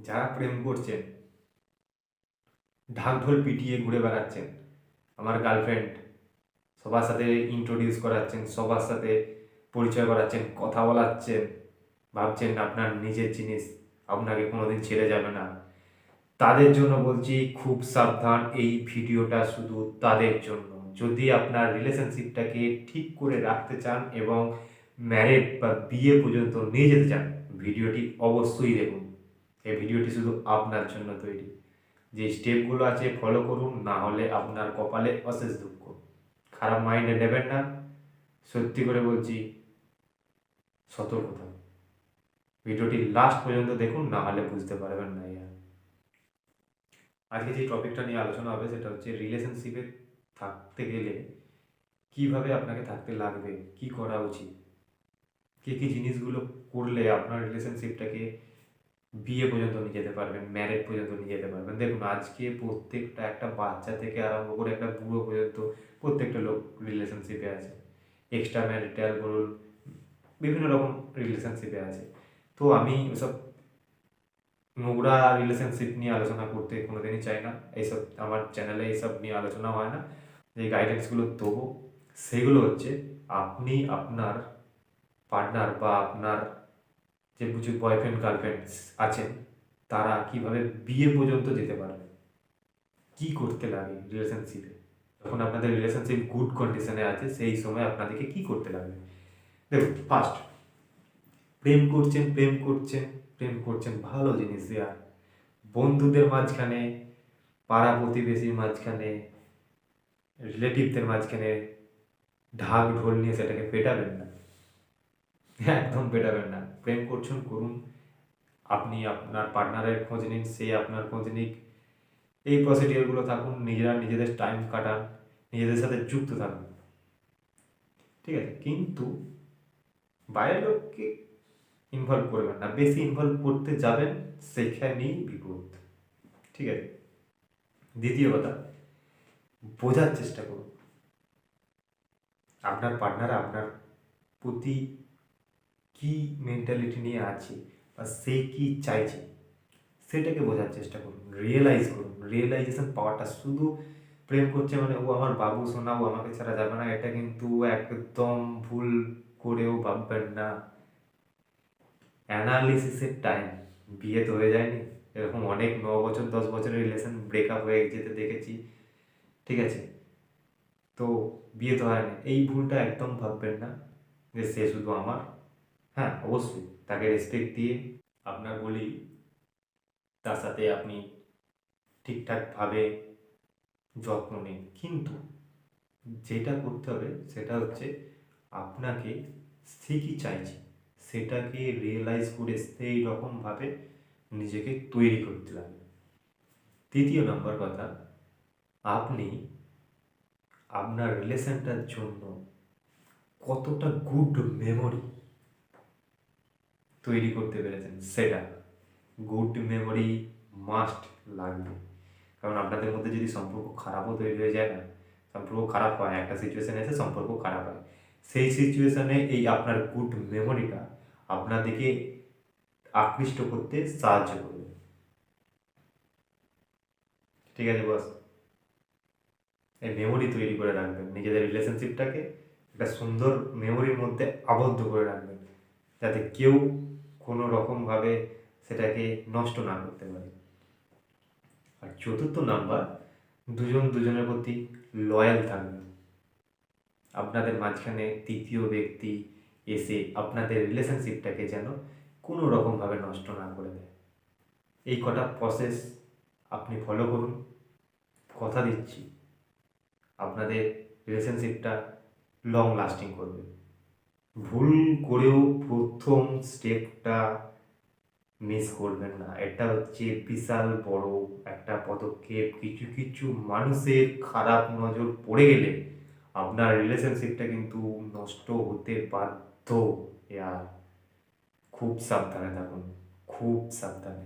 যারা প্রেম করছেন, ঢাকঢোল পিটিয়ে ঘুরে বেড়াচ্ছেন, আমার গার্লফ্রেন্ড, সবার সাথে ইন্ট্রোডিউস করাচ্ছেন, সবার সাথে পরিচয় করাচ্ছেন, কথা বলাচ্ছেন, ভাবছেন আপনার নিজের জিনিস, আপনাকে কোনোদিন ছেড়ে যাবে না, তাদের জন্য বলছি খুব সাবধান। এই ভিডিওটা শুধু তাদের জন্য। যদি আপনার রিলেশনশিপটাকে ঠিক করে রাখতে চান এবং ম্যারেড বা বিয়ে পর্যন্ত নিয়ে যেতে চান, ভিডিওটি অবশ্যই দেখুন। এই ভিডিওটি শুধু আপনার জন্য তৈরি। যে স্টেপগুলো আছে ফলো করুন, না হলে আপনার কপালে অশেষ দুঃখ। খারাপ মাইন্ডে নেবেন না, সত্যি করে বলছি, সতর্ক থাকুন। ভিডিওটি লাস্ট পর্যন্ত দেখুন, না হলে বুঝতে পারবেন না। আজকে যে টপিকটা নিয়ে আলোচনা হবে সেটা হচ্ছে রিলেশনশিপে থাকতে গেলে কিভাবে আপনাকে থাকতে লাগবে, কি করা উচিত, কী জিনিসগুলো করলে আপনার রিলেশনশিপটাকে বিয়ে পর্যন্ত নিয়ে যেতে পারবেন, ম্যারেজ পর্যন্ত নিয়ে যেতে পারবেন। দেখুন, আজকে প্রত্যেকটা একটা বাচ্চা থেকে আরম্ভ করে একটা বুড়ো পর্যন্ত প্রত্যেকটা লোক রিলেশনশিপে আছে। এক্সট্রা ম্যারিটাল বলুন, বিভিন্ন রকম রিলেশনশিপে আছে। তো আমি ওসব নোংরা রিলেশনশিপ নিয়ে আলোচনা করতে কোনোদিনই চাই না। এইসব আমার চ্যানেলে এইসব নিয়ে আলোচনা হয় না। যে গাইডেন্সগুলো দেবো সেগুলো হচ্ছে আপনি আপনার পার্টনার বা আপনার যে কিছু বয়ফ্রেন্ড গার্লফ্রেন্ড আছেন তারা কিভাবে বিয়ে পর্যন্ত যেতে পারবে, কি করতে লাগে রিলেশনশিপে। যখন আপনাদের রিলেশনশিপ গুড কন্ডিশনে আছে সেই সময় আপনাদেরকে কি করতে লাগবে। দেখুন, ফার্স্ট, প্রেম করছেন ভালো জিনিস দেওয়া, বন্ধুদের মাঝখানে, পাড়া প্রতিবেশীর মাঝখানে, রিলেটিভদের মাঝখানে ঢাক ঢোল নিয়ে সেটাকে পেটাবেন না, একদম পেটাবেন না। প্রেম করছেন করুন, আপনি আপনার পার্টনারের খোঁজ নিন, সে আপনার খোঁজ নিক, এই প্রসিডিওরগুলো থাকুন, নিজেরা নিজেদের টাইম কাটান, নিজেদের সাথে যুক্ত থাকুন, ঠিক আছে। কিন্তু বাইরের লোককে ইনভলভ করবেন না, বেশি ইনভলভ করতে যাবেন সেখানেই বিপদ, ঠিক আছে। দ্বিতীয় কথা, বোঝার চেষ্টা করুন আপনার পার্টনার আপনার প্রতি কি মেন্টালিটি নিয়ে আছে বা সে কি চাইছে সেটাকে বোঝার চেষ্টা করুন, রিয়েলাইজ করুন। রিয়েলাইজেশন পাওয়াটা, শুধু প্রেম করছে মানে ও আমার বাবু সোনা, ও আমাকে ছাড়া যাবে না, এটা কিন্তু একদম ভুল করেও ভাববেন না। অ্যানালিসিসের টাইম, বিয়ে তো হয়ে যায়নি, এরকম অনেক 9 বছর 10 বছরের রিলেশন ব্রেকআপ হয়ে যেতে দেখেছি, ঠিক আছে। তো বিয়ে তো হয়নি, এই ভুলটা একদম ভাববেন না যে সে শুধু আমার। হ্যাঁ, অবশ্যই তাকে রেসপেক্ট দিয়ে আপনার বলি, তার সাথে আপনি ঠিকঠাকভাবে যত্ন নিন। কিন্তু যেটা করতে হবে সেটা হচ্ছে আপনাকে সে কি চাইছে সেটাকে রিয়েলাইজ করে সেই রকমভাবে নিজেকে তৈরি করতে লাগবে। তৃতীয় নম্বর কথা, আপনি আপনার রিলেশনটার জন্য কতটা গুড মেমোরি তৈরি করতে পেরেছেন, সেটা গুড মেমোরি মাস্ট লাগবে। কারণ আপনাদের মধ্যে যদি সম্পর্ক খারাপও তৈরি হয়ে যায় না, সম্পর্ক খারাপ হয়, একটা সিচুয়েশানে এসে সম্পর্ক খারাপ হয়, সেই সিচুয়েশানে এই আপনার গুড মেমোরিটা আপনাদেরকে আকৃষ্ট করতে সাহায্য করবে, ঠিক আছে বস। এই মেমোরি তৈরি করে রাখবেন, নিজেদের রিলেশনশিপটাকে একটা সুন্দর মেমোরির মধ্যে আবদ্ধ করে রাখবেন, যাতে কেউ কোনো রকমভাবে সেটাকে নষ্ট না করতে পারে। আর চতুর্থ নাম্বার, দুজন দুজনের প্রতি লয়াল থাকবেন। আপনাদের মাঝখানে তৃতীয় ব্যক্তি এসে আপনাদের রিলেশনশিপটাকে যেন কোনো রকমভাবে নষ্ট না করে দেয়। এই কটা প্রসেস আপনি ফলো করুন, কথা দিচ্ছি আপনাদের রিলেশনশিপটা লং লাস্টিং করবে। ভুল করেও প্রথম স্টেপটা মিস করবেন না, এটা হচ্ছে বিশাল বড় একটা পদক্ষেপ। কিছু কিছু মানুষের খারাপ নজর পড়ে গেলে আপনার রিলেশনশিপটা কিন্তু নষ্ট হতে বাধ্য। খুব সাবধানে থাকুন, খুব সাবধানে।